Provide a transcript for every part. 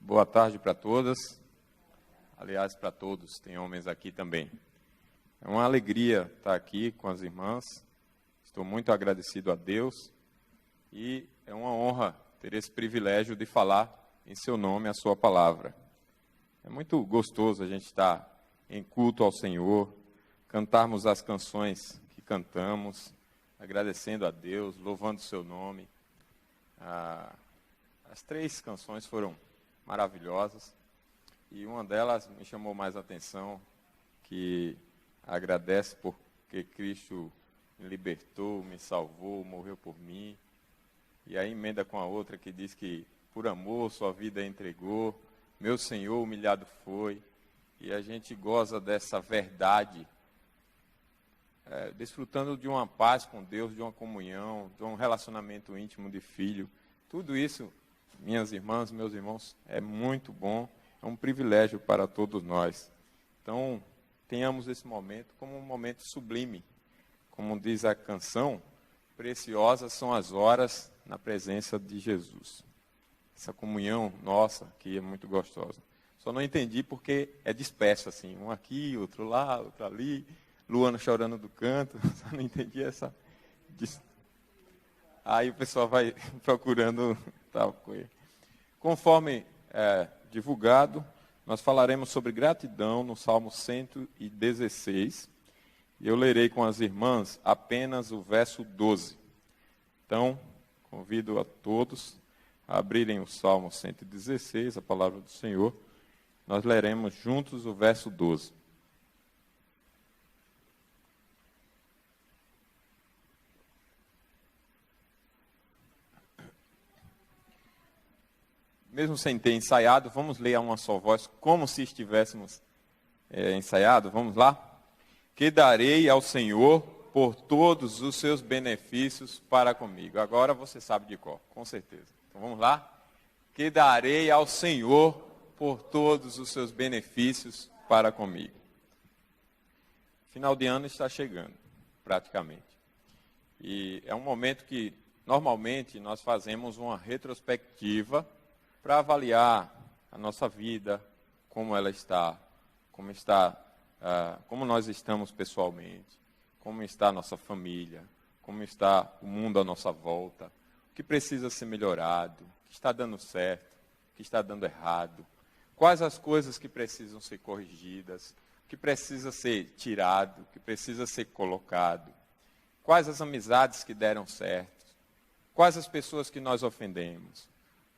Boa tarde para todas. Aliás, para todos, tem homens aqui também. É uma alegria estar aqui com as irmãs. Estou muito agradecido a Deus e é uma honra ter esse privilégio de falar em seu nome a sua palavra. É muito gostoso a gente estar em culto ao Senhor, cantarmos as canções que cantamos, agradecendo a Deus, louvando o seu nome. As 3 canções foram maravilhosas e uma delas me chamou mais a atenção, que agradece porque Cristo me libertou, me salvou, morreu por mim. E aí emenda com a outra que diz que por amor sua vida entregou, meu Senhor humilhado foi. E a gente goza dessa verdade, desfrutando de uma paz com Deus, de uma comunhão, de um relacionamento íntimo de filho. Tudo isso, minhas irmãs, meus irmãos, é muito bom, é um privilégio para todos nós. Então, tenhamos esse momento como um momento sublime. Como diz a canção, preciosas são as horas na presença de Jesus. Essa comunhão nossa aqui é muito gostosa. Só não entendi porque é disperso, assim, um aqui, outro lá, outro ali, Luana chorando do canto, só não entendi essa... Aí o pessoal vai procurando tal coisa. Conforme divulgado, nós falaremos sobre gratidão no Salmo 116, e eu lerei com as irmãs apenas o verso 12. Então, convido a todos a abrirem o Salmo 116, a palavra do Senhor. Nós leremos juntos o verso 12. Mesmo sem ter ensaiado, vamos ler a uma só voz, como se estivéssemos ensaiado. Vamos lá? Que darei ao Senhor por todos os seus benefícios para comigo. Agora você sabe de cor, com certeza. Então vamos lá? Que darei ao Senhor por todos os seus benefícios para comigo. Final de ano está chegando, praticamente. E é um momento que, normalmente, nós fazemos uma retrospectiva para avaliar a nossa vida, como ela está, como nós estamos pessoalmente, como está a nossa família, como está o mundo à nossa volta, o que precisa ser melhorado, o que está dando certo, o que está dando errado, quais as coisas que precisam ser corrigidas, o que precisa ser tirado, o que precisa ser colocado, quais as amizades que deram certo, quais as pessoas que nós ofendemos,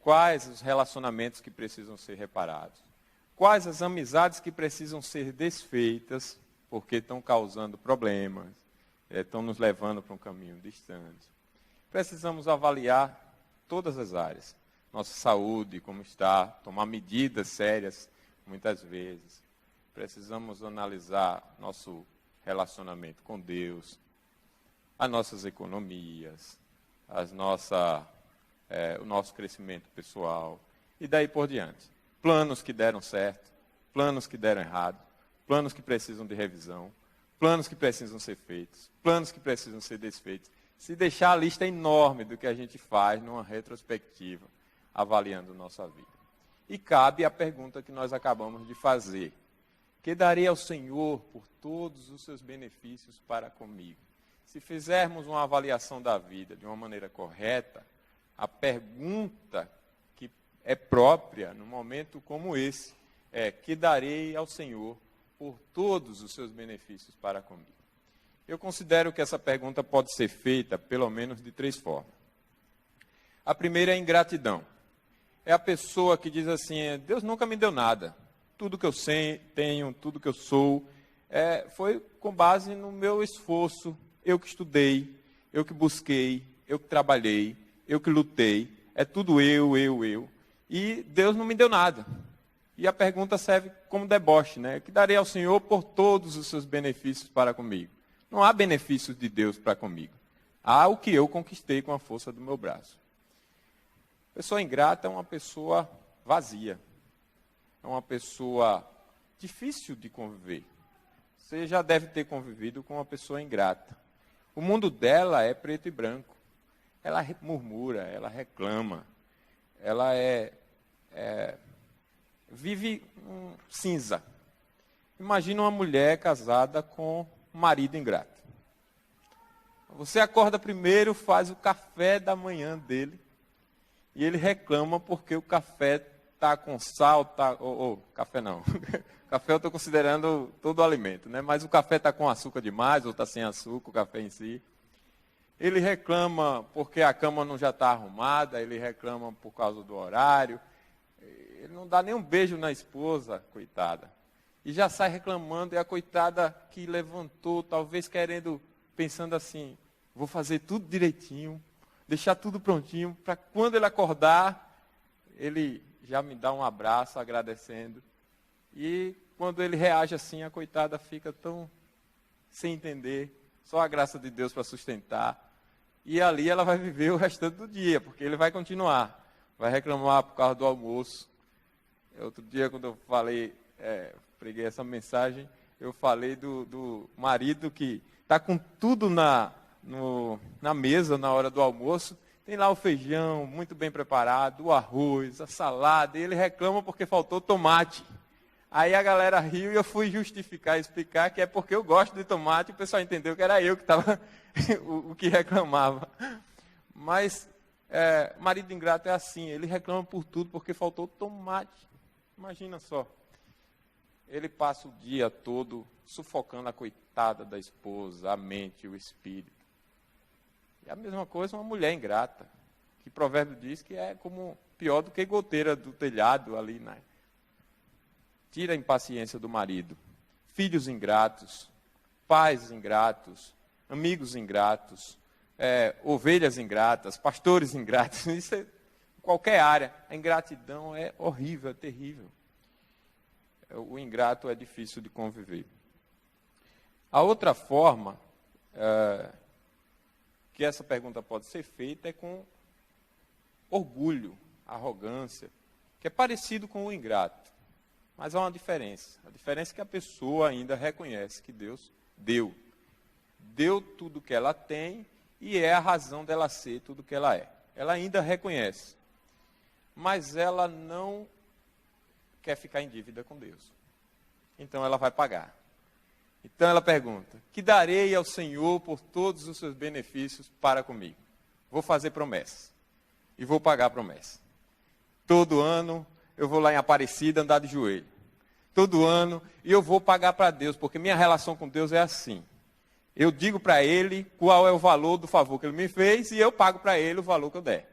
quais os relacionamentos que precisam ser reparados, quais as amizades que precisam ser desfeitas, porque estão causando problemas, estão nos levando para um caminho distante. Precisamos avaliar todas as áreas. Nossa saúde, como está, tomar medidas sérias, muitas vezes. Precisamos analisar nosso relacionamento com Deus, as nossas economias, o nosso crescimento pessoal, e daí por diante. Planos que deram certo, planos que deram errado, planos que precisam de revisão, planos que precisam ser feitos, planos que precisam ser desfeitos. Se deixar a lista enorme do que a gente faz numa retrospectiva, avaliando nossa vida. E cabe a pergunta que nós acabamos de fazer. Que darei ao Senhor por todos os seus benefícios para comigo? Se fizermos uma avaliação da vida de uma maneira correta, a pergunta que é própria num momento como esse é: que darei ao Senhor por todos os seus benefícios para comigo? Eu considero que essa pergunta pode ser feita pelo menos de 3 formas. A primeira é a ingratidão. É a pessoa que diz assim: Deus nunca me deu nada. Tudo que eu tenho, tudo que eu sou, foi com base no meu esforço. Eu que estudei, eu que busquei, eu que trabalhei, eu que lutei. É tudo eu. E Deus não me deu nada. E a pergunta serve como deboche, né? Que darei ao Senhor por todos os seus benefícios para comigo? Não há benefícios de Deus para comigo. Há o que eu conquistei com a força do meu braço. Pessoa ingrata é uma pessoa vazia. É uma pessoa difícil de conviver. Você já deve ter convivido com uma pessoa ingrata. O mundo dela é preto e branco. Ela murmura, ela reclama. Ela vive um cinza. Imagina uma mulher casada com um marido ingrato. Você acorda primeiro, faz o café da manhã dele, e ele reclama porque o café está com sal, café não. Café eu estou considerando todo o alimento, né? Mas o café está com açúcar demais, ou está sem açúcar, o café em si. Ele reclama porque a cama não já está arrumada, ele reclama por causa do horário. Ele não dá nem um beijo na esposa, coitada. E já sai reclamando, e a coitada que levantou, talvez pensando assim, vou fazer tudo direitinho, deixar tudo prontinho, para quando ele acordar, ele já me dá um abraço agradecendo. E quando ele reage assim, a coitada fica tão sem entender, só a graça de Deus para sustentar. E ali ela vai viver o restante do dia, porque ele vai continuar, vai reclamar por causa do almoço. Outro dia, quando eu preguei essa mensagem, eu falei do marido que está com tudo na mesa na hora do almoço. Tem lá o feijão muito bem preparado, o arroz, a salada, e ele reclama porque faltou tomate. Aí a galera riu e eu fui explicar que é porque eu gosto de tomate, e o pessoal entendeu que era eu que estava o que reclamava. Mas marido ingrato é assim, ele reclama por tudo porque faltou tomate. Imagina só. Ele passa o dia todo sufocando a coitada da esposa, a mente, o espírito. E a mesma coisa uma mulher ingrata, que provérbio diz que é como pior do que goteira do telhado ali, né? Tira a impaciência do marido. Filhos ingratos, pais ingratos, amigos ingratos, ovelhas ingratas, pastores ingratos. Isso é em qualquer área. A ingratidão é horrível, é terrível. O ingrato é difícil de conviver. A outra forma que essa pergunta pode ser feita é com orgulho, arrogância, que é parecido com o ingrato. Mas há uma diferença. A diferença é que a pessoa ainda reconhece que Deus deu. Deu tudo o que ela tem e é a razão dela ser tudo o que ela é. Ela ainda reconhece. Mas ela não quer ficar em dívida com Deus. Então ela vai pagar. Então ela pergunta, que darei ao Senhor por todos os seus benefícios para comigo? Vou fazer promessas. E vou pagar a promessa. Todo ano eu vou lá em Aparecida andar de joelho. Todo ano, e eu vou pagar para Deus, porque minha relação com Deus é assim. Eu digo para Ele qual é o valor do favor que Ele me fez, e eu pago para Ele o valor que eu der.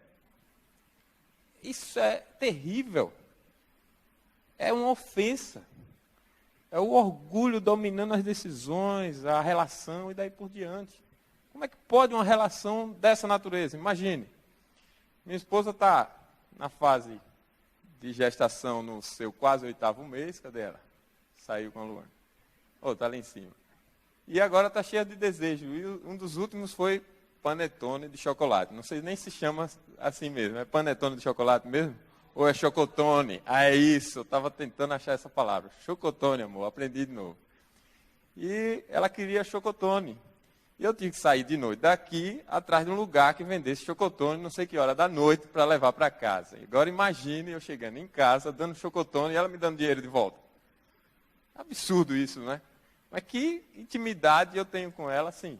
Isso é terrível. É uma ofensa. É o orgulho dominando as decisões, a relação e daí por diante. Como é que pode uma relação dessa natureza? Imagine. Minha esposa está na fase de gestação no seu quase 8º mês. Cadê ela? Saiu com a Luana. Está lá em cima. E agora está cheia de desejo. E um dos últimos foi panetone de chocolate. Não sei nem se chama assim mesmo. É panetone de chocolate mesmo? Ou é chocotone? Ah, é isso. Eu estava tentando achar essa palavra. Chocotone, amor. Aprendi de novo. E ela queria chocotone. E eu tive que sair de noite daqui, atrás de um lugar que vendesse chocotone, não sei que hora da noite, para levar para casa. Agora imagine eu chegando em casa, dando chocotone e ela me dando dinheiro de volta. Absurdo isso, né? Mas que intimidade eu tenho com ela, sim.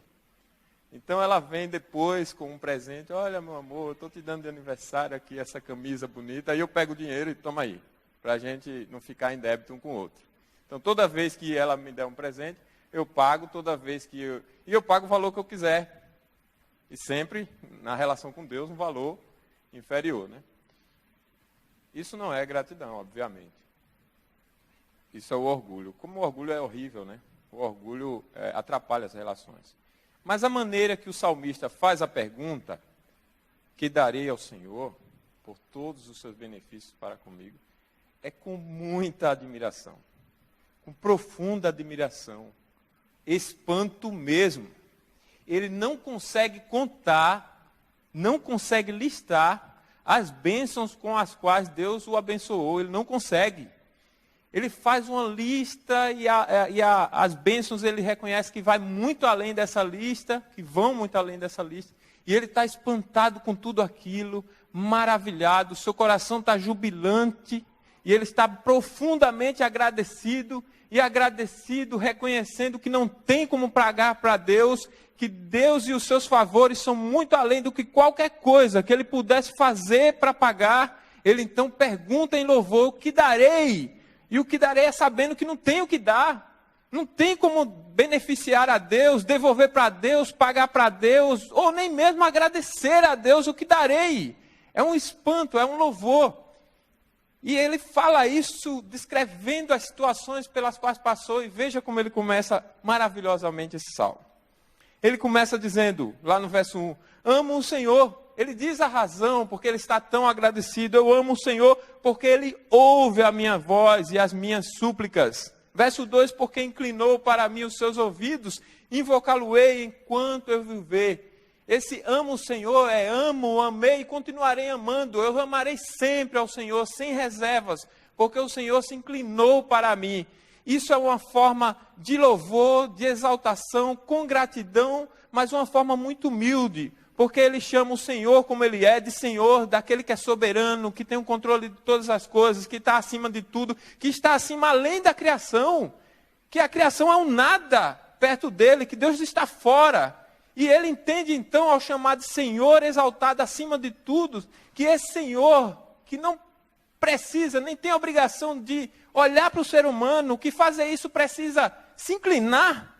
Então ela vem depois com um presente. Olha, meu amor, eu estou te dando de aniversário aqui essa camisa bonita. Aí eu pego o dinheiro e toma aí, para a gente não ficar em débito um com o outro. Então toda vez que ela me der um presente, eu pago toda vez que eu... E eu pago o valor que eu quiser. E sempre, na relação com Deus, um valor inferior, né? Isso não é gratidão, obviamente. Isso é o orgulho. Como o orgulho é horrível, né? O orgulho atrapalha as relações. Mas a maneira que o salmista faz a pergunta, que darei ao Senhor por todos os seus benefícios para comigo, é com muita admiração. Com profunda admiração. Espanto mesmo. Ele não consegue contar, não consegue listar as bênçãos com as quais Deus o abençoou. Ele não consegue. Ele faz uma lista e as bênçãos ele reconhece que vai muito além dessa lista, que vão muito além dessa lista. E ele está espantado com tudo aquilo, maravilhado, seu coração está jubilante. E ele está profundamente agradecido, reconhecendo que não tem como pagar para Deus, que Deus e os seus favores são muito além do que qualquer coisa que ele pudesse fazer para pagar. Ele então pergunta em louvor: o que darei? E o que darei é sabendo que não tem o que dar. Não tem como beneficiar a Deus, devolver para Deus, pagar para Deus, ou nem mesmo agradecer a Deus. O que darei? É um espanto, é um louvor. E ele fala isso descrevendo as situações pelas quais passou, e veja como ele começa maravilhosamente esse salmo. Ele começa dizendo, lá no verso 1, amo o Senhor. Ele diz a razão porque ele está tão agradecido. Eu amo o Senhor porque ele ouve a minha voz e as minhas súplicas. Verso 2, porque inclinou para mim os seus ouvidos, invocá-lo-ei enquanto eu viver. Esse amo o Senhor é amo, amei e continuarei amando. Eu amarei sempre ao Senhor, sem reservas, porque o Senhor se inclinou para mim. Isso é uma forma de louvor, de exaltação, com gratidão, mas uma forma muito humilde, porque ele chama o Senhor como ele é, de Senhor, daquele que é soberano, que tem o controle de todas as coisas, que está acima de tudo, que está acima além da criação, que a criação é um nada perto dele, que Deus está fora. E ele entende então, ao chamar de Senhor exaltado acima de tudo, que esse Senhor, que não precisa, nem tem a obrigação de olhar para o ser humano, que fazer isso precisa se inclinar.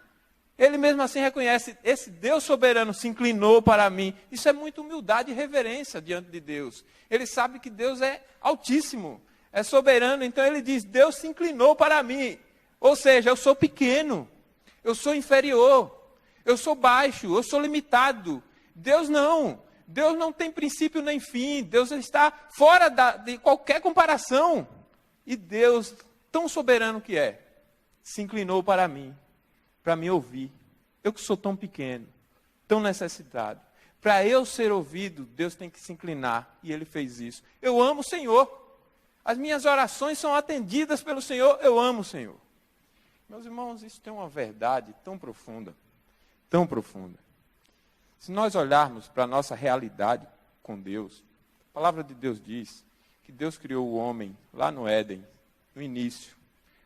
Ele mesmo assim reconhece, esse Deus soberano se inclinou para mim. Isso é muita humildade e reverência diante de Deus. Ele sabe que Deus é altíssimo, é soberano, então ele diz, Deus se inclinou para mim. Ou seja, eu sou pequeno, eu sou inferior, eu sou baixo, eu sou limitado. Deus não tem princípio nem fim. Deus está fora de qualquer comparação. E Deus, tão soberano que é, se inclinou para mim, para me ouvir. Eu que sou tão pequeno, tão necessitado. Para eu ser ouvido, Deus tem que se inclinar. E Ele fez isso. Eu amo o Senhor. As minhas orações são atendidas pelo Senhor. Eu amo o Senhor. Meus irmãos, isso tem uma verdade tão profunda. Tão profunda. Se nós olharmos para a nossa realidade com Deus, a palavra de Deus diz que Deus criou o homem lá no Éden, no início,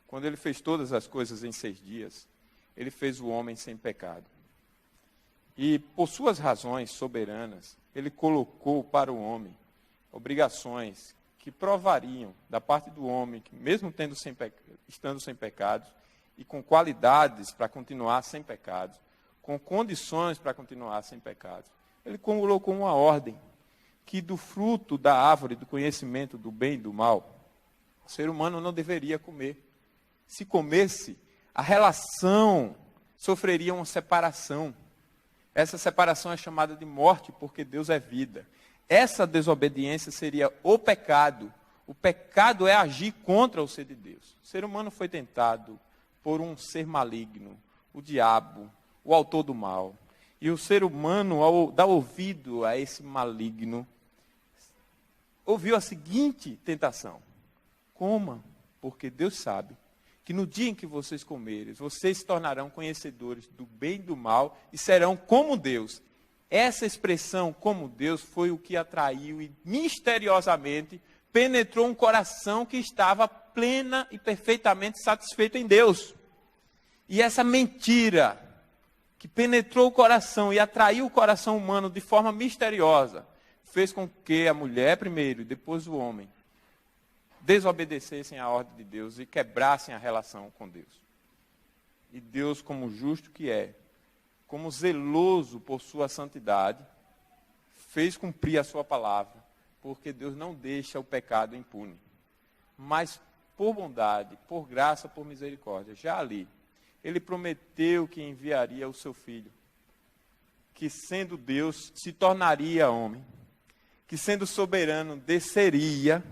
quando Ele fez todas as coisas em 6 dias, Ele fez o homem sem pecado. E por suas razões soberanas, Ele colocou para o homem obrigações que provariam da parte do homem, que mesmo estando sem pecados, e com qualidades para continuar sem pecados, com condições para continuar sem pecados. Ele colocou uma ordem, que do fruto da árvore do conhecimento do bem e do mal, o ser humano não deveria comer. Se comesse, a relação sofreria uma separação. Essa separação é chamada de morte, porque Deus é vida. Essa desobediência seria o pecado. O pecado é agir contra o ser de Deus. O ser humano foi tentado por um ser maligno, o diabo, o autor do mal. E o ser humano, ao dar ouvido a esse maligno, ouviu a seguinte tentação: coma, porque Deus sabe que no dia em que vocês comerem, vocês se tornarão conhecedores do bem e do mal e serão como Deus. Essa expressão, como Deus, foi o que atraiu e misteriosamente penetrou um coração que estava plena e perfeitamente satisfeito em Deus. E essa mentira que penetrou o coração e atraiu o coração humano de forma misteriosa, fez com que a mulher primeiro e depois o homem desobedecessem à ordem de Deus e quebrassem a relação com Deus. E Deus, como justo que é, como zeloso por sua santidade, fez cumprir a sua palavra, porque Deus não deixa o pecado impune. Mas por bondade, por graça, por misericórdia, já ali, Ele prometeu que enviaria o seu Filho, que sendo Deus, se tornaria homem, que sendo soberano, desceria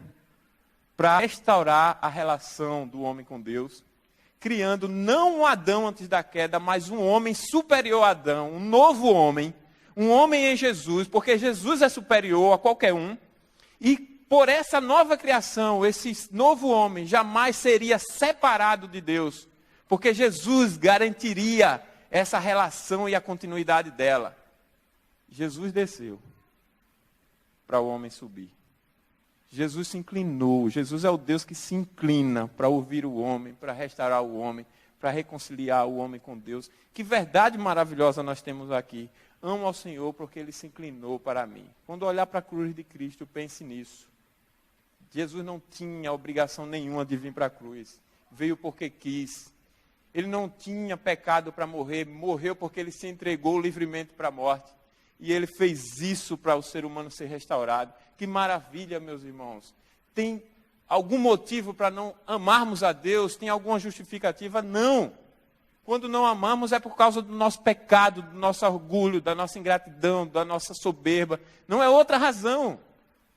para restaurar a relação do homem com Deus, criando não um Adão antes da queda, mas um homem superior a Adão, um novo homem, um homem em Jesus, porque Jesus é superior a qualquer um, e por essa nova criação, esse novo homem jamais seria separado de Deus, porque Jesus garantiria essa relação e a continuidade dela. Jesus desceu para o homem subir. Jesus se inclinou. Jesus é o Deus que se inclina para ouvir o homem, para restaurar o homem, para reconciliar o homem com Deus. Que verdade maravilhosa nós temos aqui. Amo ao Senhor porque Ele se inclinou para mim. Quando olhar para a cruz de Cristo, pense nisso. Jesus não tinha obrigação nenhuma de vir para a cruz. Veio porque quis. Ele não tinha pecado para morrer. Morreu porque Ele se entregou livremente para a morte. E Ele fez isso para o ser humano ser restaurado. Que maravilha, meus irmãos. Tem algum motivo para não amarmos a Deus? Tem alguma justificativa? Não. Quando não amamos é por causa do nosso pecado, do nosso orgulho, da nossa ingratidão, da nossa soberba. Não é outra razão.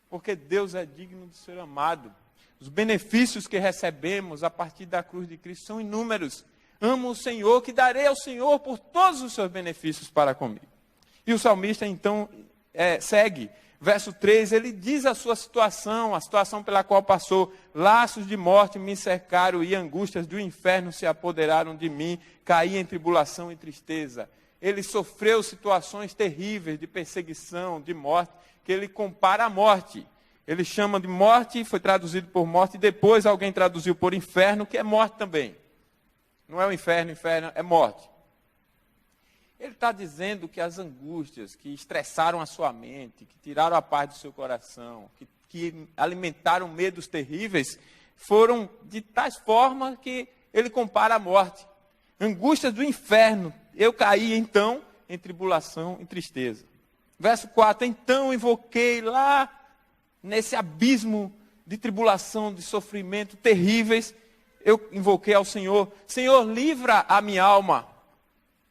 Porque Deus é digno de ser amado. Os benefícios que recebemos a partir da cruz de Cristo são inúmeros. Amo o Senhor, que darei ao Senhor por todos os seus benefícios para comigo. E o salmista então segue. Verso 3, ele diz a sua situação, a situação pela qual passou. Laços de morte me cercaram e angústias do inferno se apoderaram de mim. Caí em tribulação e tristeza. Ele sofreu situações terríveis de perseguição, de morte, que ele compara à morte. Ele chama de morte, foi traduzido por morte, e depois alguém traduziu por inferno, que é morte também. Não é o inferno é morte. Ele está dizendo que as angústias que estressaram a sua mente, que tiraram a paz do seu coração, que alimentaram medos terríveis, foram de tais formas que ele compara à morte. Angústias do inferno. Eu caí, então, em tribulação e tristeza. Verso 4, então invoquei lá, nesse abismo de tribulação, de sofrimento terríveis, eu invoquei ao Senhor. Senhor, livra a minha alma.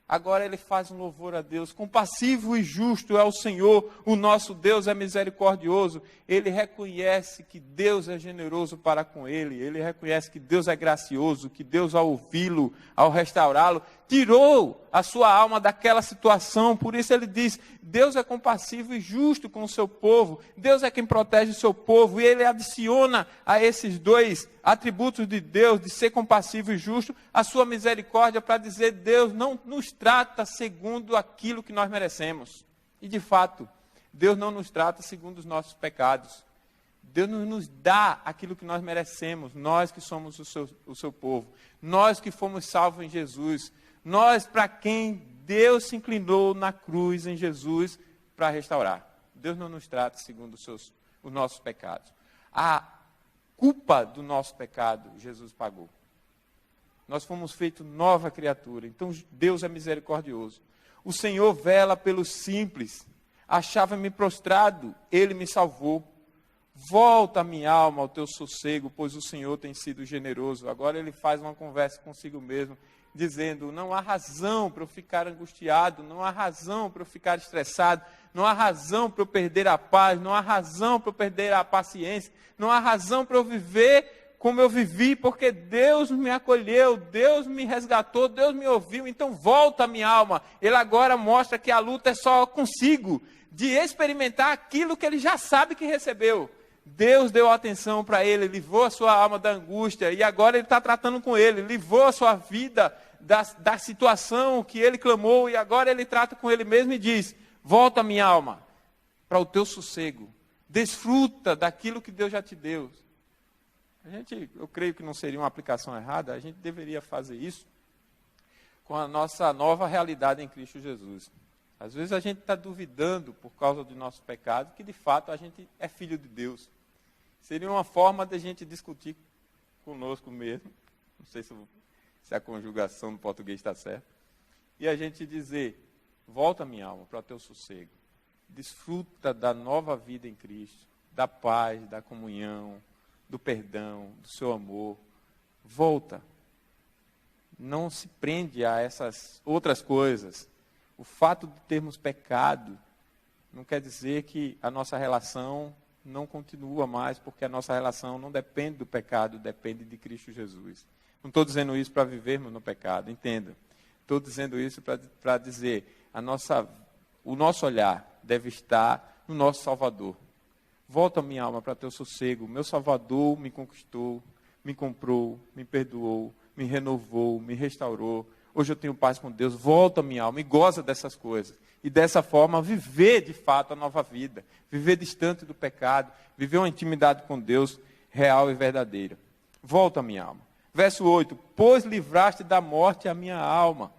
Agora ele faz um louvor a Deus. Compassivo e justo é o Senhor, o nosso Deus é misericordioso. Ele reconhece que Deus é generoso para com ele. Ele reconhece que Deus é gracioso, que Deus, ao ouvi-lo, ao restaurá-lo, tirou a sua alma daquela situação. Por isso ele diz, Deus é compassivo e justo com o seu povo. Deus é quem protege o seu povo. E ele adiciona a esses dois atributos de Deus, de ser compassivo e justo, a sua misericórdia, para dizer, Deus não nos trata segundo aquilo que nós merecemos. E de fato, Deus não nos trata segundo os nossos pecados. Deus não nos dá aquilo que nós merecemos, nós que somos o seu povo, nós que fomos salvos em Jesus, nós para quem Deus se inclinou na cruz em Jesus para restaurar. Deus não nos trata segundo os nossos pecados. A culpa do nosso pecado, Jesus pagou. Nós fomos feitos nova criatura. Então, Deus é misericordioso. O Senhor vela pelos simples. Achava-me prostrado, Ele me salvou. Volta, minha alma, ao teu sossego, pois o Senhor tem sido generoso. Agora ele faz uma conversa consigo mesmo, dizendo, não há razão para eu ficar angustiado, não há razão para eu ficar estressado, não há razão para eu perder a paz, não há razão para eu perder a paciência, não há razão para eu viver como eu vivi, porque Deus me acolheu, Deus me resgatou, Deus me ouviu, então volta, minha alma. Ele agora mostra que a luta é só consigo, de experimentar aquilo que ele já sabe que recebeu. Deus deu atenção para ele, livrou a sua alma da angústia, e agora ele está tratando com ele, livrou a sua vida da situação que ele clamou, e agora ele trata com ele mesmo e diz, volta, minha alma, para o teu sossego, desfruta daquilo que Deus já te deu. Eu creio que não seria uma aplicação errada, a gente deveria fazer isso com a nossa nova realidade em Cristo Jesus. Às vezes a gente está duvidando por causa do nosso pecado, que de fato a gente é filho de Deus. Seria uma forma de a gente discutir conosco mesmo, não sei se a conjugação no português está certa, e a gente dizer, volta minha alma para o teu sossego, desfruta da nova vida em Cristo, da paz, da comunhão, do perdão, do seu amor, volta. Não se prende a essas outras coisas. O fato de termos pecado não quer dizer que a nossa relação não continua mais, porque a nossa relação não depende do pecado, depende de Cristo Jesus. Não estou dizendo isso para vivermos no pecado, entenda. Estou dizendo isso para dizer, o nosso olhar deve estar no nosso Salvador. Volta minha alma para teu sossego, meu Salvador me conquistou, me comprou, me perdoou, me renovou, me restaurou. Hoje eu tenho paz com Deus, volta minha alma e goza dessas coisas. e dessa forma viver de fato a nova vida, viver distante do pecado, viver uma intimidade com Deus real e verdadeira. Volta, minha alma. Verso 8, pois livraste da morte a minha alma,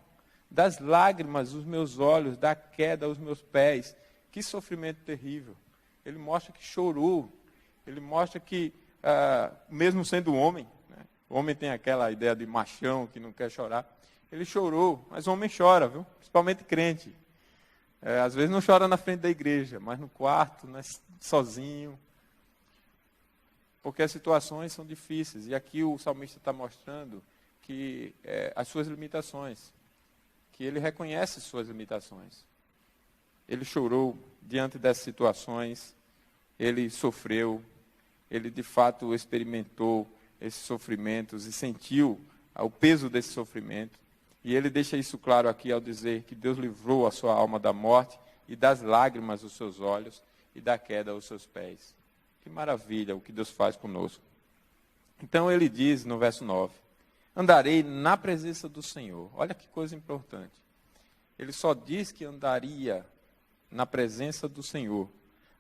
das lágrimas os meus olhos, da queda os meus pés. Que sofrimento terrível. Ele mostra que chorou, ele mostra que, mesmo sendo homem, né, o homem tem aquela ideia de machão que não quer chorar, ele chorou, mas o homem chora, viu? Principalmente crente. Às vezes não chora na frente da igreja, mas no quarto, né, sozinho. Porque as situações são difíceis. E aqui o salmista está mostrando que as suas limitações, que ele reconhece suas limitações. Ele chorou diante dessas situações, ele sofreu, ele de fato experimentou esses sofrimentos e sentiu o peso desse sofrimento. E ele deixa isso claro aqui ao dizer que Deus livrou a sua alma da morte e das lágrimas os seus olhos e da queda aos seus pés. Que maravilha o que Deus faz conosco. Então ele diz no verso 9, andarei na presença do Senhor. Olha que coisa importante. Ele só diz que andaria na presença do Senhor,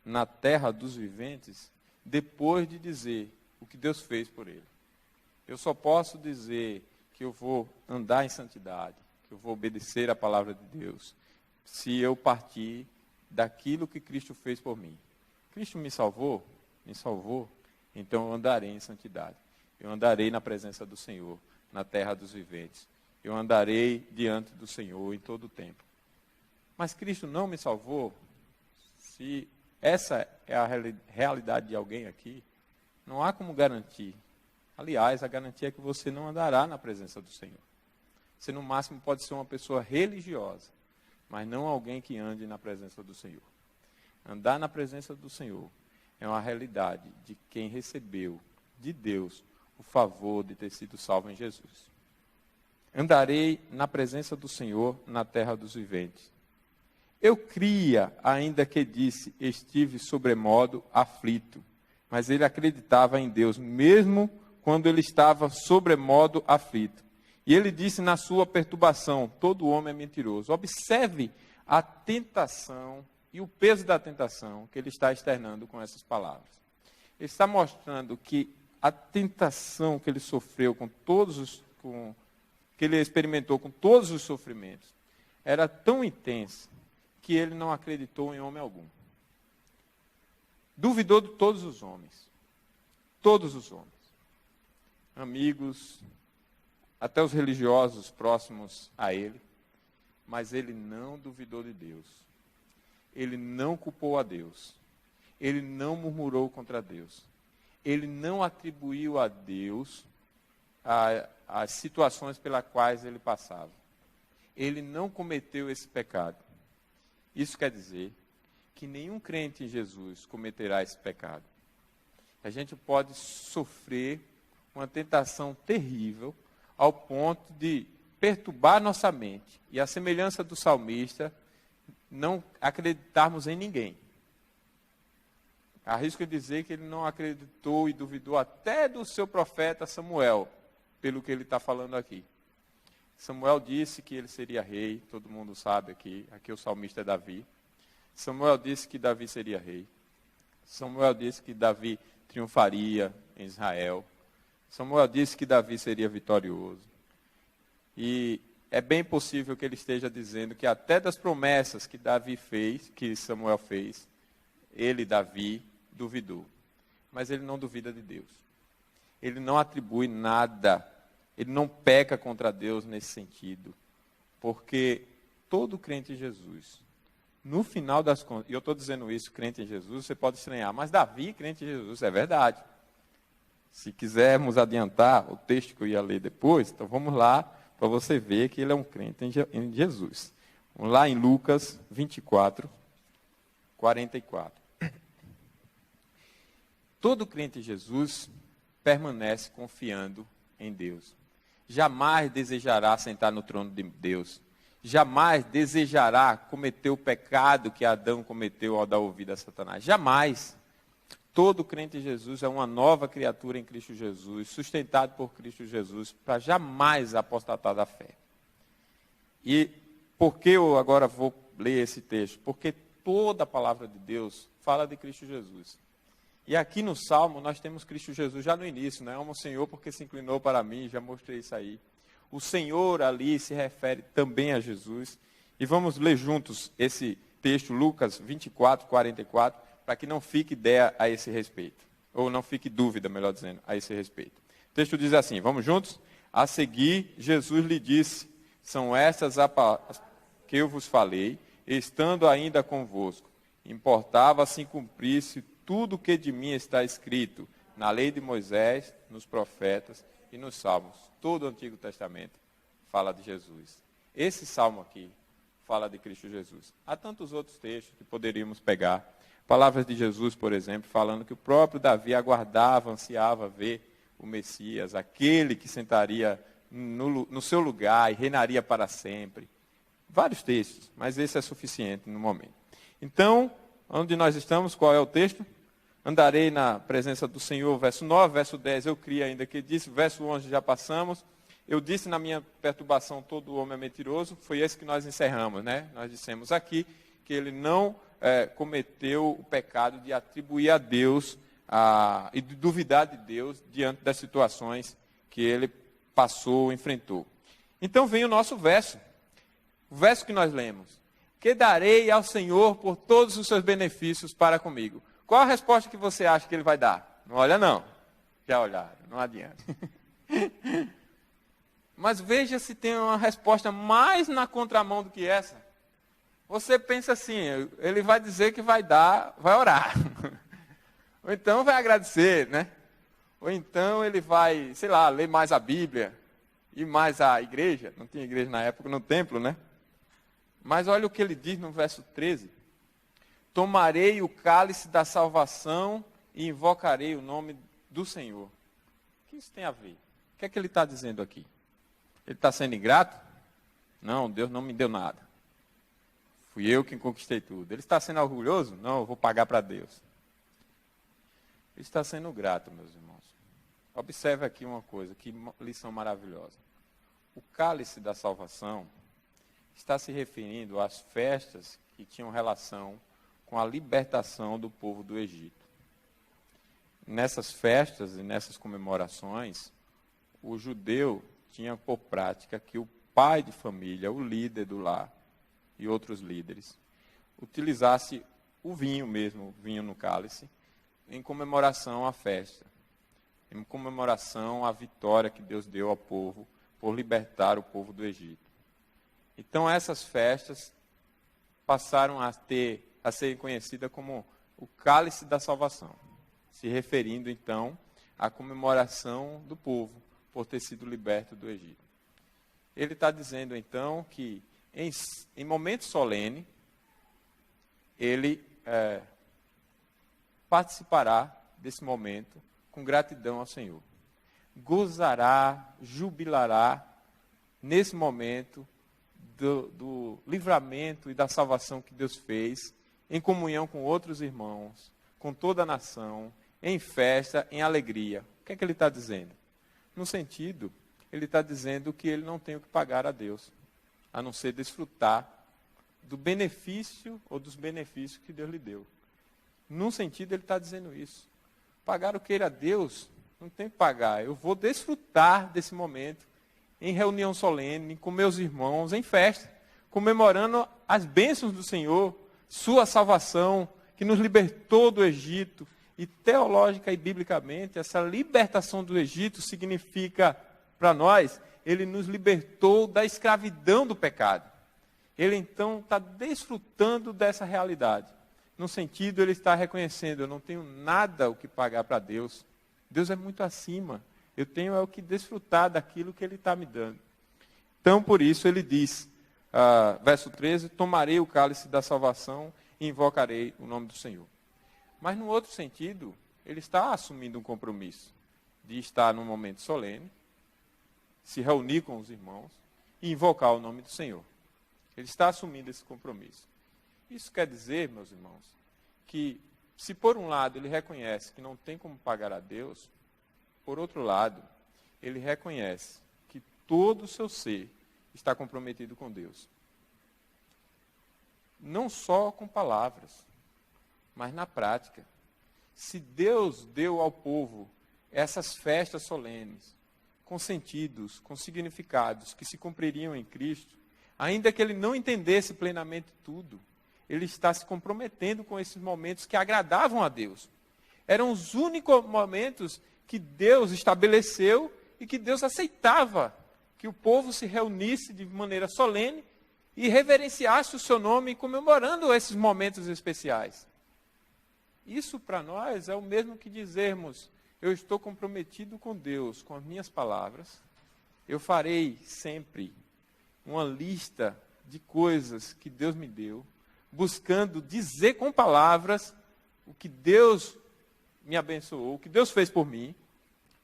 na terra dos viventes, depois de dizer o que Deus fez por ele. Eu só posso dizer que eu vou andar em santidade, que eu vou obedecer a palavra de Deus, se eu partir daquilo que Cristo fez por mim. Cristo me salvou, então eu andarei em santidade. Eu andarei na presença do Senhor, na terra dos viventes. Eu andarei diante do Senhor em todo o tempo. Mas Cristo não me salvou? Se essa é a realidade de alguém aqui, não há como garantir. Aliás, a garantia é que você não andará na presença do Senhor. Você, no máximo, pode ser uma pessoa religiosa, mas não alguém que ande na presença do Senhor. Andar na presença do Senhor é uma realidade de quem recebeu de Deus o favor de ter sido salvo em Jesus. Andarei na presença do Senhor na terra dos viventes. Eu cria, ainda que disse, estive sobremodo aflito, mas ele acreditava em Deus, mesmo quando ele estava sobremodo aflito. E ele disse na sua perturbação, todo homem é mentiroso. Observe a tentação e o peso da tentação que ele está externando com essas palavras. Ele está mostrando que a tentação que ele sofreu que ele experimentou com todos os sofrimentos, era tão intensa que ele não acreditou em homem algum. Duvidou de todos os homens. Todos os homens. Amigos, até os religiosos próximos a ele, mas ele não duvidou de Deus. Ele não culpou a Deus. Ele não murmurou contra Deus. Ele não atribuiu a Deus as situações pelas quais ele passava. Ele não cometeu esse pecado. Isso quer dizer que nenhum crente em Jesus cometerá esse pecado. A gente pode sofrer uma tentação terrível ao ponto de perturbar nossa mente e, à semelhança do salmista, não acreditarmos em ninguém. Arrisco dizer que ele não acreditou e duvidou até do seu profeta Samuel, pelo que ele está falando aqui. Samuel disse que ele seria rei, todo mundo sabe aqui o salmista é Davi. Samuel disse que Davi seria rei. Samuel disse que Davi triunfaria em Israel. Samuel disse que Davi seria vitorioso. E é bem possível que ele esteja dizendo que até das promessas que Davi fez, que Samuel fez, ele, Davi, duvidou. Mas ele não duvida de Deus. Ele não atribui nada, ele não peca contra Deus nesse sentido. Porque todo crente em Jesus, no final das contas, e eu estou dizendo isso, crente em Jesus, você pode estranhar, mas Davi, crente em Jesus, é verdade. Se quisermos adiantar o texto que eu ia ler depois, então vamos lá, para você ver que ele é um crente em Jesus. Vamos lá em Lucas 24, 44. Todo crente em Jesus permanece confiando em Deus. Jamais desejará sentar no trono de Deus. Jamais desejará cometer o pecado que Adão cometeu ao dar ouvido a Satanás. Jamais. Todo crente em Jesus é uma nova criatura em Cristo Jesus, sustentado por Cristo Jesus, para jamais apostatar da fé. E por que eu agora vou ler esse texto, porque toda a palavra de Deus fala de Cristo Jesus. E aqui no Salmo nós temos Cristo Jesus já no início, né? Amo o Senhor porque se inclinou para mim, já mostrei isso aí. O Senhor ali se refere também a Jesus. E vamos ler juntos esse texto, Lucas 24, 44, para que não fique ideia a esse respeito. Ou não fique dúvida, melhor dizendo, a esse respeito. O texto diz assim, vamos juntos? A seguir, Jesus lhe disse, são estas as palavras que eu vos falei, estando ainda convosco. Importava assim cumprisse tudo o que de mim está escrito na lei de Moisés, nos profetas e nos salmos. Todo o Antigo Testamento fala de Jesus. Esse salmo aqui fala de Cristo Jesus. Há tantos outros textos que poderíamos pegar. Palavras de Jesus, por exemplo, falando que o próprio Davi aguardava, ansiava ver o Messias, aquele que sentaria no seu lugar e reinaria para sempre. Vários textos, mas esse é suficiente no momento. Então, onde nós estamos, qual é o texto? Andarei na presença do Senhor, verso 9, verso 10, eu criei ainda que disse, verso 11 já passamos. Eu disse na minha perturbação, todo homem é mentiroso, foi esse que nós encerramos, né? Nós dissemos aqui que ele não cometeu o pecado de atribuir a Deus e de duvidar de Deus diante das situações que ele passou, enfrentou. Então vem o nosso verso, o verso que nós lemos. Que darei ao Senhor por todos os seus benefícios para comigo. Qual a resposta que você acha que ele vai dar? Não olha não, já olharam, não adianta. Mas veja se tem uma resposta mais na contramão do que essa. Você pensa assim, ele vai dizer que vai dar, vai orar. Ou então vai agradecer, né? Ou então ele vai, sei lá, ler mais a Bíblia, ir mais à igreja. Não tinha igreja na época, no templo, né? Mas olha o que ele diz no verso 13. Tomarei o cálice da salvação e invocarei o nome do Senhor. O que isso tem a ver? O que é que ele está dizendo aqui? Ele está sendo ingrato? Não, Deus não me deu nada. Fui eu quem conquistei tudo. Ele está sendo orgulhoso? Não, eu vou pagar para Deus. Ele está sendo grato, meus irmãos. Observe aqui uma coisa, que lição maravilhosa. O cálice da salvação está se referindo às festas que tinham relação com a libertação do povo do Egito. Nessas festas e nessas comemorações, o judeu tinha por prática que o pai de família, o líder do lar e outros líderes, utilizasse o vinho mesmo, o vinho no cálice, em comemoração à festa, em comemoração à vitória que Deus deu ao povo por libertar o povo do Egito. Então essas festas passaram a serem conhecidas como o cálice da salvação, se referindo então à comemoração do povo por ter sido liberto do Egito. Ele está dizendo então que em momento solene, ele participará desse momento com gratidão ao Senhor. Gozará, jubilará nesse momento do livramento e da salvação que Deus fez, em comunhão com outros irmãos, com toda a nação, em festa, em alegria. O que é que ele está dizendo? No sentido, ele está dizendo que ele não tem o que pagar a Deus, a não ser desfrutar do benefício ou dos benefícios que Deus lhe deu. Num sentido, ele está dizendo isso. Pagar o que era a Deus, não tem que pagar. Eu vou desfrutar desse momento em reunião solene, com meus irmãos, em festa, comemorando as bênçãos do Senhor, sua salvação, que nos libertou do Egito. E teológica e biblicamente, essa libertação do Egito significa, para nós, ele nos libertou da escravidão do pecado. Ele então está desfrutando dessa realidade. No sentido, ele está reconhecendo, eu não tenho nada o que pagar para Deus. Deus é muito acima. Eu tenho o que desfrutar daquilo que ele está me dando. Então, por isso, ele diz, verso 13, tomarei o cálice da salvação e invocarei o nome do Senhor. Mas, no outro sentido, ele está assumindo um compromisso de estar num momento solene, se reunir com os irmãos e invocar o nome do Senhor. Ele está assumindo esse compromisso. Isso quer dizer, meus irmãos, que se por um lado ele reconhece que não tem como pagar a Deus, por outro lado, ele reconhece que todo o seu ser está comprometido com Deus. não só com palavras, mas na prática. Se Deus deu ao povo essas festas solenes, com sentidos, com significados que se cumpririam em Cristo, ainda que ele não entendesse plenamente tudo, ele está se comprometendo com esses momentos que agradavam a Deus. Eram os únicos momentos que Deus estabeleceu e que Deus aceitava que o povo se reunisse de maneira solene e reverenciasse o seu nome comemorando esses momentos especiais. Isso para nós é o mesmo que dizermos: eu estou comprometido com Deus, com as minhas palavras. Eu farei sempre uma lista de coisas que Deus me deu, buscando dizer com palavras o que Deus me abençoou, o que Deus fez por mim,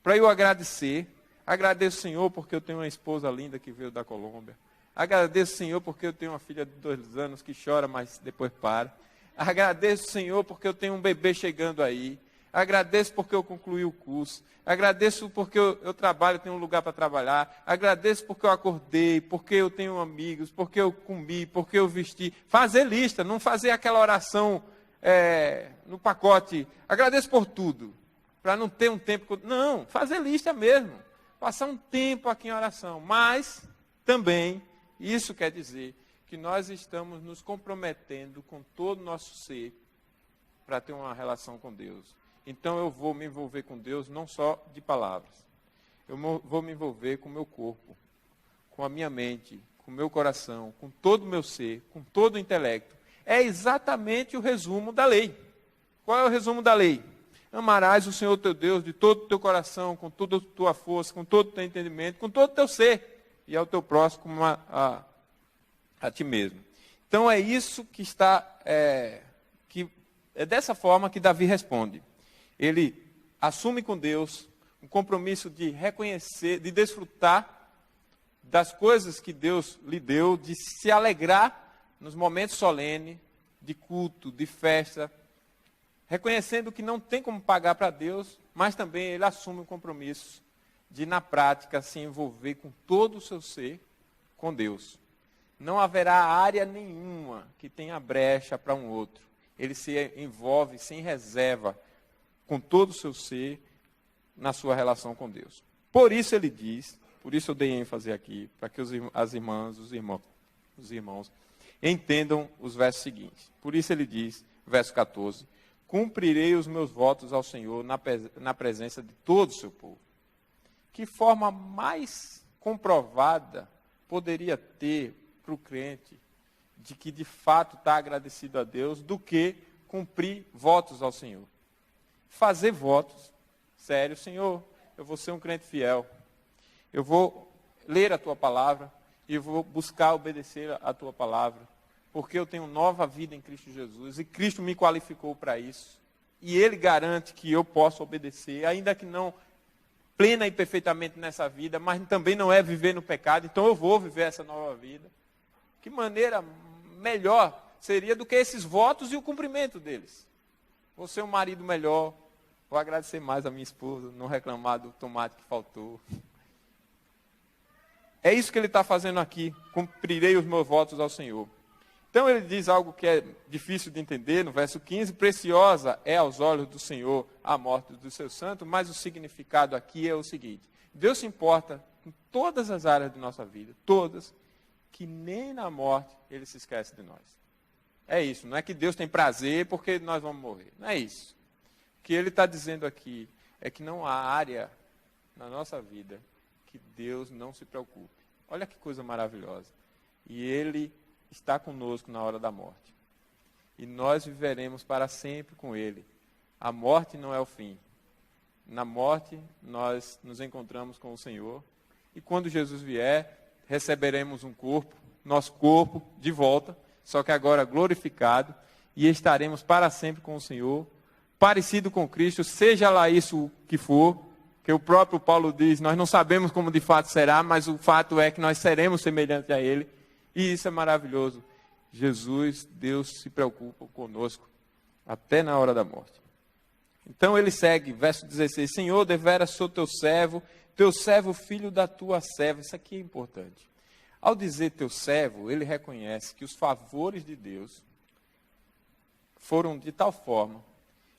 para eu agradecer. Agradeço o Senhor porque eu tenho uma esposa linda que veio da Colômbia. Agradeço o Senhor porque eu tenho uma filha de 2 anos que chora, mas depois para. Agradeço o Senhor porque eu tenho um bebê chegando aí. Agradeço porque eu concluí o curso. Agradeço porque eu trabalho, tenho um lugar para trabalhar. Agradeço porque eu acordei, porque eu tenho amigos, porque eu comi, porque eu vesti. Fazer lista, não fazer aquela oração no pacote. Agradeço por tudo, para não ter um tempo. Não, fazer lista mesmo. Passar um tempo aqui em oração. Mas também, isso quer dizer que nós estamos nos comprometendo com todo o nosso ser para ter uma relação com Deus. Então eu vou me envolver com Deus não só de palavras. Eu vou me envolver com o meu corpo, com a minha mente, com o meu coração, com todo o meu ser, com todo o intelecto. É exatamente o resumo da lei. Qual é o resumo da lei? Amarás o Senhor teu Deus de todo o teu coração, com toda a tua força, com todo o teu entendimento, com todo o teu ser, e ao teu próximo como a ti mesmo. Então é isso que é dessa forma que Davi responde. Ele assume com Deus um compromisso de reconhecer, de desfrutar das coisas que Deus lhe deu, de se alegrar nos momentos solenes, de culto, de festa, reconhecendo que não tem como pagar para Deus, mas também ele assume o compromisso de, na prática, se envolver com todo o seu ser com Deus. Não haverá área nenhuma que tenha brecha para um outro. Ele se envolve sem reserva com todo o seu ser na sua relação com Deus. Por isso ele diz, por isso eu dei ênfase aqui, para que as irmãs, os irmãos entendam os versos seguintes. Por isso ele diz, verso 14, cumprirei os meus votos ao Senhor na presença de todo o seu povo. Que forma mais comprovada poderia ter para o crente de que de fato está agradecido a Deus do que cumprir votos ao Senhor? Fazer votos, sério, Senhor, eu vou ser um crente fiel, eu vou ler a tua palavra e eu vou buscar obedecer a tua palavra, porque eu tenho nova vida em Cristo Jesus e Cristo me qualificou para isso. E Ele garante que eu posso obedecer, ainda que não plena e perfeitamente nessa vida, mas também não é viver no pecado, então eu vou viver essa nova vida. Que maneira melhor seria do que esses votos e o cumprimento deles? Vou ser um marido melhor, vou agradecer mais a minha esposa, não reclamar do tomate que faltou. É isso que ele está fazendo aqui, cumprirei os meus votos ao Senhor. Então ele diz algo que é difícil de entender, no verso 15, preciosa é aos olhos do Senhor a morte dos seus santos, mas o significado aqui é o seguinte: Deus se importa com todas as áreas de nossa vida, todas, que nem na morte ele se esquece de nós. É isso, não é que Deus tem prazer porque nós vamos morrer, não é isso. O que ele está dizendo aqui é que não há área na nossa vida que Deus não se preocupe. Olha que coisa maravilhosa. E Ele está conosco na hora da morte. E nós viveremos para sempre com Ele. A morte não é o fim. Na morte, nós nos encontramos com o Senhor. E quando Jesus vier, receberemos um corpo, nosso corpo, de volta, só que agora glorificado, e estaremos para sempre com o Senhor, parecido com Cristo, seja lá isso o que for, que o próprio Paulo diz, nós não sabemos como de fato será, mas o fato é que nós seremos semelhantes a Ele, e isso é maravilhoso. Jesus, Deus se preocupa conosco, até na hora da morte. Então ele segue, verso 16, Senhor, deveras sou teu servo filho da tua serva. Isso aqui é importante. Ao dizer teu servo, ele reconhece que os favores de Deus foram de tal forma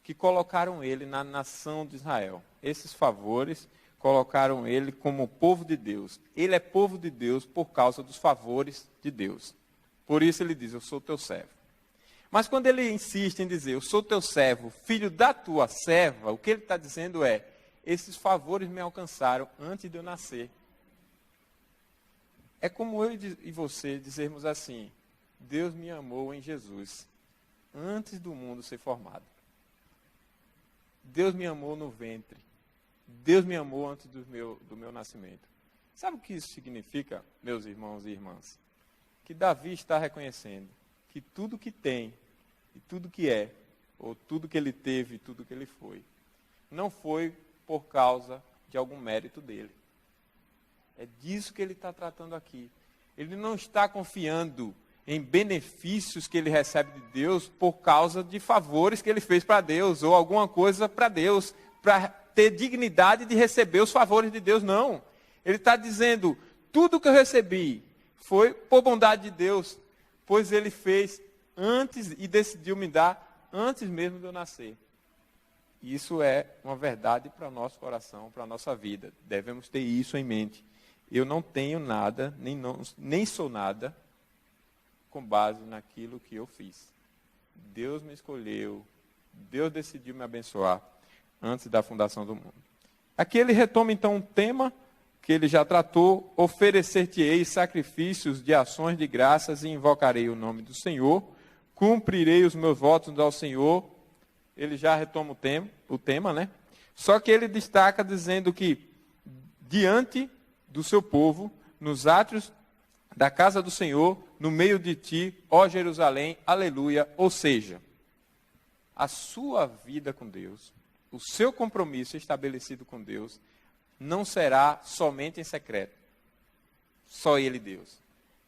que colocaram ele na nação de Israel. Esses favores colocaram ele como povo de Deus. Ele é povo de Deus por causa dos favores de Deus. Por isso ele diz, eu sou teu servo. Mas quando ele insiste em dizer, eu sou teu servo, filho da tua serva, o que ele está dizendo é, esses favores me alcançaram antes de eu nascer. É como eu e você dizermos assim, Deus me amou em Jesus, antes do mundo ser formado. Deus me amou no ventre. Deus me amou antes do meu nascimento. Sabe o que isso significa, meus irmãos e irmãs? Que Davi está reconhecendo que tudo que tem, e tudo que é, ou tudo que ele teve, e tudo que ele foi, não foi por causa de algum mérito dele. É disso que ele está tratando aqui. Ele não está confiando em benefícios que ele recebe de Deus por causa de favores que ele fez para Deus, ou alguma coisa para Deus, para ter dignidade de receber os favores de Deus, não. Ele está dizendo, tudo que eu recebi foi por bondade de Deus, pois ele fez antes e decidiu me dar antes mesmo de eu nascer. Isso é uma verdade para o nosso coração, para a nossa vida. Devemos ter isso em mente. Eu não tenho nada, nem sou nada, com base naquilo que eu fiz. Deus me escolheu, Deus decidiu me abençoar antes da fundação do mundo. Aqui ele retoma então um tema que ele já tratou, oferecer-te-ei sacrifícios de ações de graças e invocarei o nome do Senhor, cumprirei os meus votos ao Senhor. Ele já retoma o tema, né? Só que ele destaca dizendo que diante do seu povo, nos átrios da casa do Senhor, no meio de ti, ó Jerusalém, aleluia. Ou seja, a sua vida com Deus, o seu compromisso estabelecido com Deus, não será somente em secreto. Só Ele, Deus.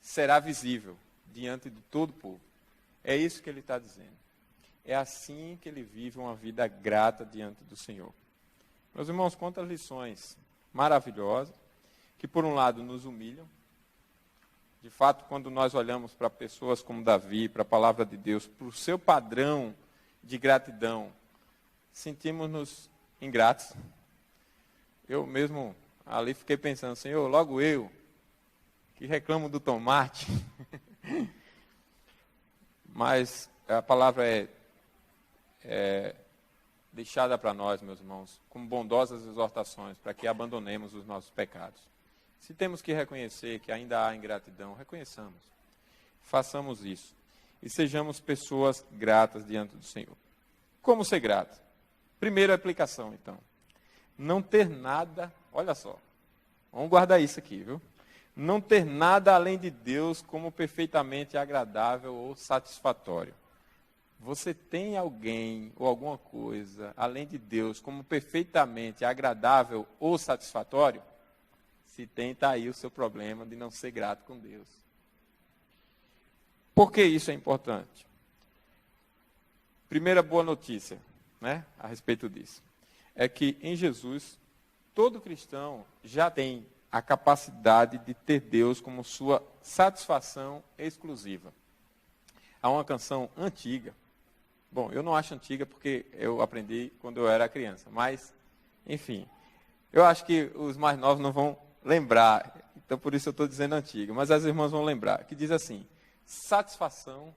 Será visível diante de todo o povo. É isso que ele está dizendo. É assim que ele vive uma vida grata diante do Senhor. Meus irmãos, quantas lições maravilhosas, que por um lado nos humilham. De fato, quando nós olhamos para pessoas como Davi, para a palavra de Deus, para o seu padrão de gratidão, sentimos-nos ingratos. Eu mesmo ali fiquei pensando, Senhor, logo eu, que reclamo do tomate. Mas a palavra é deixada para nós, meus irmãos, como bondosas exortações, para que abandonemos os nossos pecados. Se temos que reconhecer que ainda há ingratidão, reconheçamos. Façamos isso. E sejamos pessoas gratas diante do Senhor. Como ser grato? Primeira aplicação, então. Não ter nada, olha só, vamos guardar isso aqui, viu? Não ter nada além de Deus como perfeitamente agradável ou satisfatório. Você tem alguém ou alguma coisa além de Deus como perfeitamente agradável ou satisfatório? Se tem, está aí o seu problema de não ser grato com Deus. Por que isso é importante? Primeira boa notícia, né, a respeito disso, é que em Jesus, todo cristão já tem a capacidade de ter Deus como sua satisfação exclusiva. Há uma canção antiga, bom, eu não acho antiga porque eu aprendi quando eu era criança, mas, enfim, eu acho que os mais novos não vão lembrar, então por isso eu estou dizendo antiga, mas as irmãs vão lembrar, que diz assim, satisfação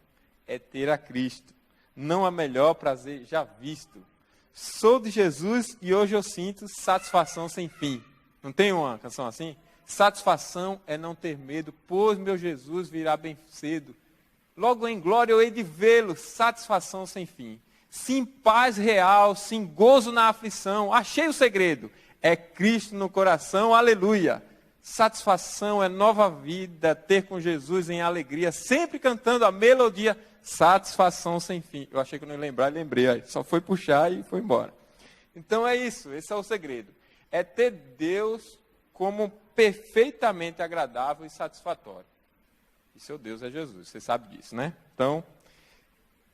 é ter a Cristo, não há melhor prazer já visto. Sou de Jesus e hoje eu sinto satisfação sem fim. Não tem uma canção assim? Satisfação é não ter medo, pois meu Jesus virá bem cedo. Logo em glória eu hei de vê-lo, satisfação sem fim. Sim, paz real, sim, gozo na aflição. Achei o segredo. É Cristo no coração, aleluia. Satisfação é nova vida, ter com Jesus em alegria, sempre cantando a melodia, satisfação sem fim. Eu achei que eu não ia lembrar, lembrei, aí só foi puxar e foi embora. Então é isso, esse é o segredo. É ter Deus como perfeitamente agradável e satisfatório. E seu Deus é Jesus, você sabe disso, né? Então,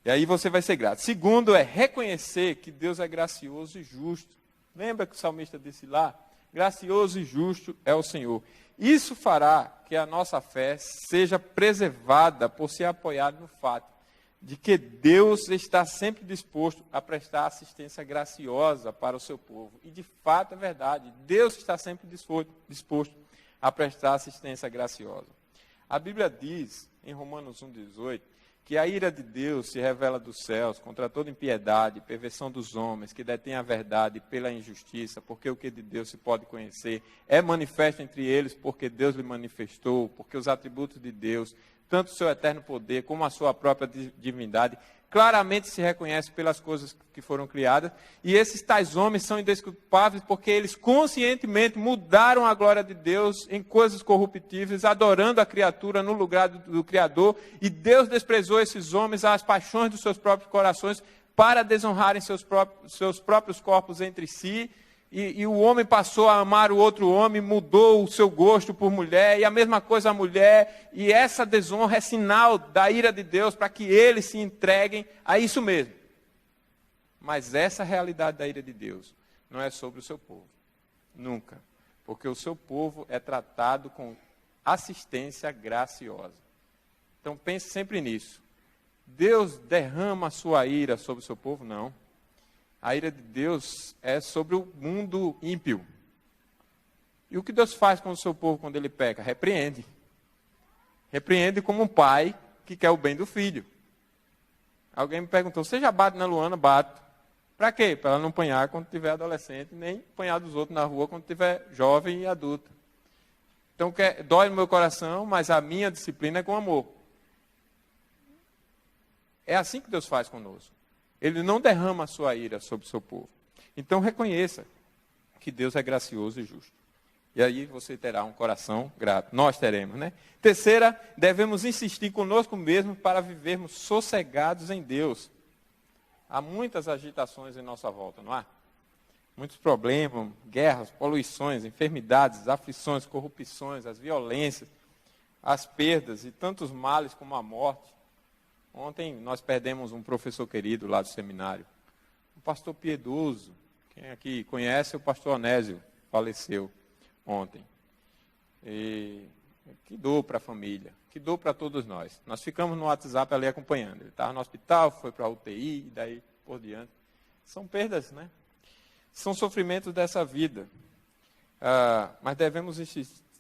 e aí você vai ser grato. Segundo é reconhecer que Deus é gracioso e justo. Lembra que o salmista disse lá? Gracioso e justo é o Senhor. Isso fará que a nossa fé seja preservada por ser apoiada no fato de que Deus está sempre disposto a prestar assistência graciosa para o seu povo. E de fato é verdade, Deus está sempre disposto a prestar assistência graciosa. A Bíblia diz, em Romanos 1,18, que a ira de Deus se revela dos céus contra toda impiedade, perversão dos homens, que detêm a verdade pela injustiça, porque o que de Deus se pode conhecer é manifesto entre eles, porque Deus lhe manifestou, porque os atributos de Deus, tanto o seu eterno poder como a sua própria divindade, claramente se reconhece pelas coisas que foram criadas, e esses tais homens são indesculpáveis porque eles conscientemente mudaram a glória de Deus em coisas corruptíveis, adorando a criatura no lugar do Criador, e Deus desprezou esses homens às paixões dos seus próprios corações para desonrarem seus próprios corpos entre si, e o homem passou a amar o outro homem, mudou o seu gosto por mulher, e a mesma coisa a mulher, e essa desonra é sinal da ira de Deus para que eles se entreguem a isso mesmo. Mas essa realidade da ira de Deus não é sobre o seu povo. Nunca. Porque o seu povo é tratado com assistência graciosa. Então pense sempre nisso. Deus derrama a sua ira sobre o seu povo? Não. A ira de Deus é sobre o mundo ímpio. E o que Deus faz com o seu povo quando ele peca? Repreende. Repreende como um pai que quer o bem do filho. Alguém me perguntou, você já bate na Luana? Bato. Para quê? Para ela não apanhar quando tiver adolescente, nem apanhar dos outros na rua quando tiver jovem e adulta. Então dói no meu coração, mas a minha disciplina é com amor. É assim que Deus faz conosco. Ele não derrama a sua ira sobre o seu povo. Então reconheça que Deus é gracioso e justo. E aí você terá um coração grato. Nós teremos, né? Terceira, devemos insistir conosco mesmo para vivermos sossegados em Deus. Há muitas agitações em nossa volta, não há? Muitos problemas, guerras, poluições, enfermidades, aflições, corrupções, as violências, as perdas e tantos males como a morte. Ontem nós perdemos um professor querido lá do seminário, um pastor piedoso. Quem aqui conhece, o pastor Onésio faleceu ontem. E que dor para a família, que dor para todos nós. Nós ficamos no WhatsApp ali acompanhando. Ele estava no hospital, foi para a UTI e daí por diante. São perdas, né? São sofrimentos dessa vida. Mas devemos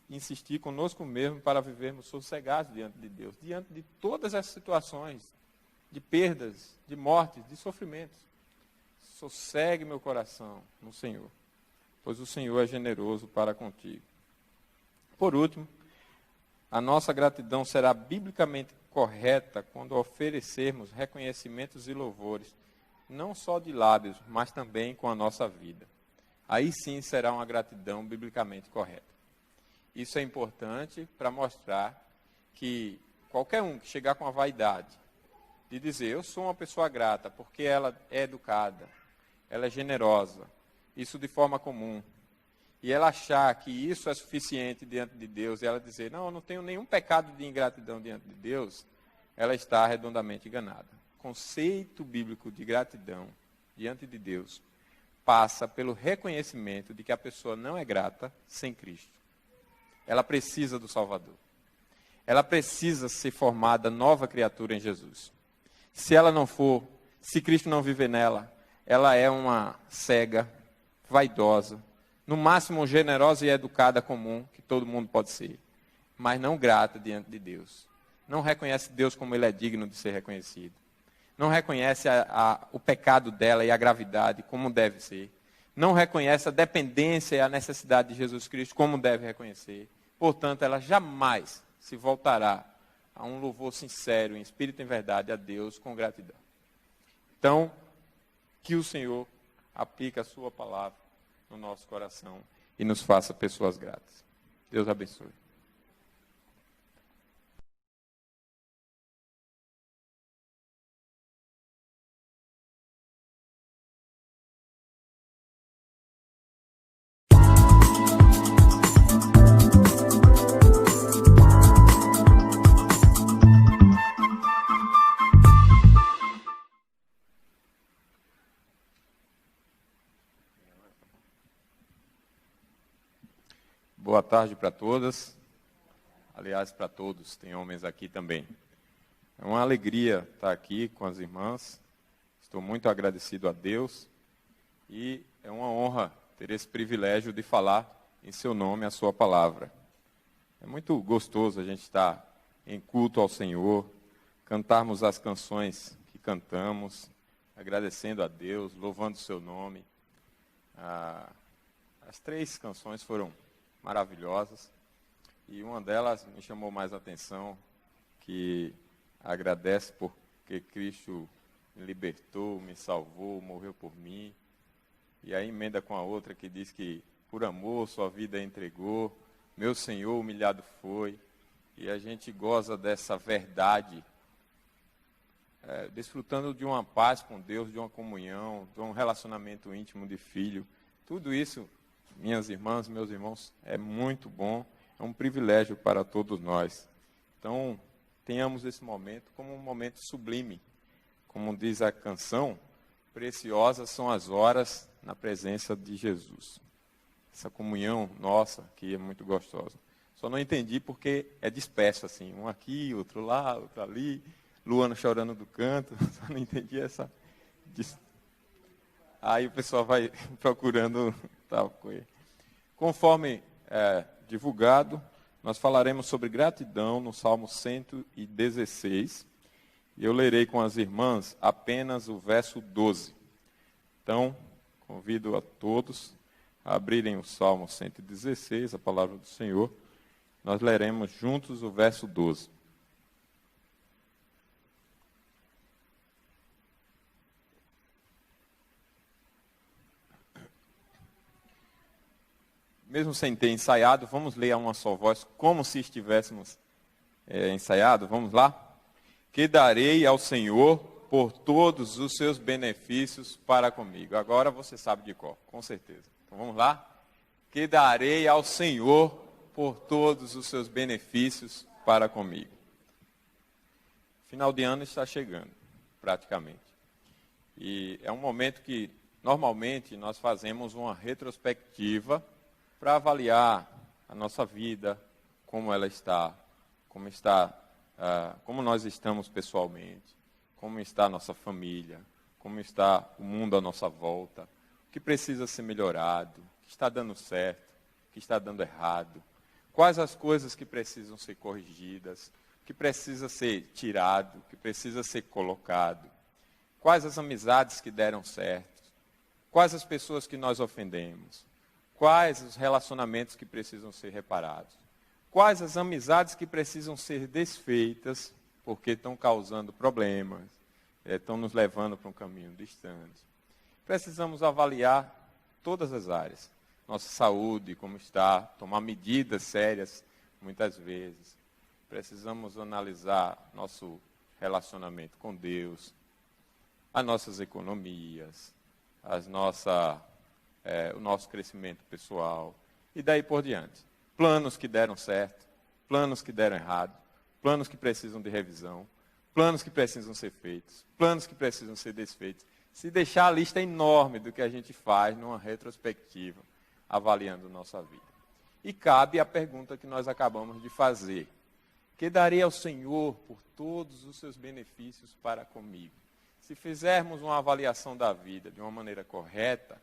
insistir conosco mesmo para vivermos sossegados diante de Deus, diante de todas as situações de perdas, de mortes, de sofrimentos. Sossegue meu coração no Senhor, pois o Senhor é generoso para contigo. Por último, a nossa gratidão será biblicamente correta quando oferecermos reconhecimentos e louvores, não só de lábios, mas também com a nossa vida. Aí sim será uma gratidão biblicamente correta. Isso é importante para mostrar que qualquer um que chegar com a vaidade de dizer, eu sou uma pessoa grata porque ela é educada, ela é generosa, isso de forma comum, e ela achar que isso é suficiente diante de Deus, e ela dizer, não, eu não tenho nenhum pecado de ingratidão diante de Deus, ela está redondamente enganada. O conceito bíblico de gratidão diante de Deus passa pelo reconhecimento de que a pessoa não é grata sem Cristo. Ela precisa do Salvador. Ela precisa ser formada nova criatura em Jesus. Se ela não for, se Cristo não viver nela, ela é uma cega, vaidosa, no máximo generosa e educada comum, que todo mundo pode ser, mas não grata diante de Deus. Não reconhece Deus como Ele é digno de ser reconhecido. Não reconhece o pecado dela e a gravidade como deve ser. Não reconhece a dependência e a necessidade de Jesus Cristo como deve reconhecer. Portanto, ela jamais se voltará a um louvor sincero, em espírito e em verdade, a Deus com gratidão. Então, que o Senhor aplique a sua palavra no nosso coração e nos faça pessoas gratas. Deus abençoe. Boa tarde para todas, aliás, para todos, tem homens aqui também. É uma alegria estar aqui com as irmãs. Estou muito agradecido a Deus e é uma honra ter esse privilégio de falar em seu nome a sua palavra. É muito gostoso a gente estar em culto ao Senhor, cantarmos as canções que cantamos, agradecendo a Deus, louvando o seu nome. As 3 canções foram maravilhosas e uma delas me chamou mais a atenção, que agradece porque Cristo me libertou, me salvou, morreu por mim. E aí emenda com a outra que diz que por amor sua vida entregou, meu Senhor humilhado foi. E a gente goza dessa verdade, desfrutando de uma paz com Deus, de uma comunhão, de um relacionamento íntimo de filho. Tudo isso, minhas irmãs, meus irmãos, é muito bom, é um privilégio para todos nós. Então, tenhamos esse momento como um momento sublime. Como diz a canção, preciosas são as horas na presença de Jesus. Essa comunhão nossa aqui é muito gostosa. Só não entendi porque é disperso assim, um aqui, outro lá, outro ali, Luana chorando do canto, só não entendi essa... Aí o pessoal vai procurando tal coisa. Conforme divulgado, nós falaremos sobre gratidão no Salmo 116, e eu lerei com as irmãs apenas o verso 12. Então, convido a todos a abrirem o Salmo 116, a palavra do Senhor. Nós leremos juntos o verso 12. Mesmo sem ter ensaiado, vamos ler a uma só voz, como se estivéssemos ensaiado. Vamos lá? Que darei ao Senhor por todos os seus benefícios para comigo. Agora você sabe de cor, com certeza. Então vamos lá? Que darei ao Senhor por todos os seus benefícios para comigo. Final de ano está chegando, praticamente. E é um momento que, normalmente, nós fazemos uma retrospectiva para avaliar a nossa vida, como ela está, como nós estamos pessoalmente, como está a nossa família, como está o mundo à nossa volta, o que precisa ser melhorado, o que está dando certo, o que está dando errado, quais as coisas que precisam ser corrigidas, o que precisa ser tirado, o que precisa ser colocado, quais as amizades que deram certo, quais as pessoas que nós ofendemos, quais os relacionamentos que precisam ser reparados, quais as amizades que precisam ser desfeitas, porque estão causando problemas, estão nos levando para um caminho distante. Precisamos avaliar todas as áreas. Nossa saúde, como está, tomar medidas sérias, muitas vezes. Precisamos analisar nosso relacionamento com Deus, as nossas economias, o nosso crescimento pessoal, e daí por diante. Planos que deram certo, planos que deram errado, planos que precisam de revisão, planos que precisam ser feitos, planos que precisam ser desfeitos. Se deixar a lista enorme do que a gente faz numa retrospectiva, avaliando nossa vida. E cabe a pergunta que nós acabamos de fazer. Que darei ao Senhor por todos os seus benefícios para comigo? Se fizermos uma avaliação da vida de uma maneira correta,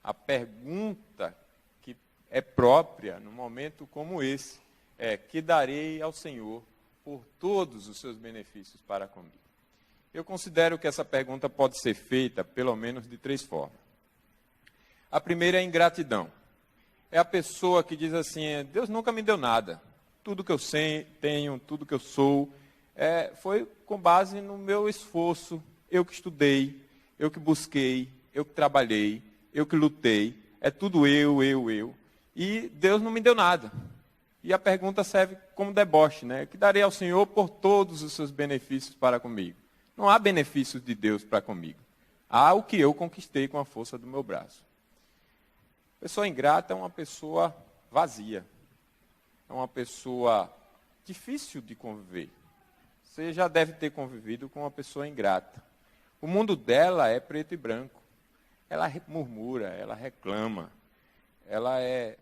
a pergunta que é própria num momento como esse é: que darei ao Senhor por todos os seus benefícios para comigo? Eu considero que essa pergunta pode ser feita pelo menos de 3 formas. A primeira é ingratidão. É a pessoa que diz assim: Deus nunca me deu nada. Tudo que eu tenho, tudo que eu sou, foi com base no meu esforço. Eu que estudei, eu que busquei, eu que trabalhei, eu que lutei. É tudo eu. E Deus não me deu nada. E a pergunta serve como deboche, né? Que darei ao Senhor por todos os seus benefícios para comigo. Não há benefícios de Deus para comigo. Há o que eu conquistei com a força do meu braço. Pessoa ingrata é uma pessoa vazia. É uma pessoa difícil de conviver. Você já deve ter convivido com uma pessoa ingrata. O mundo dela é preto e branco. Ela murmura, ela reclama. Ela é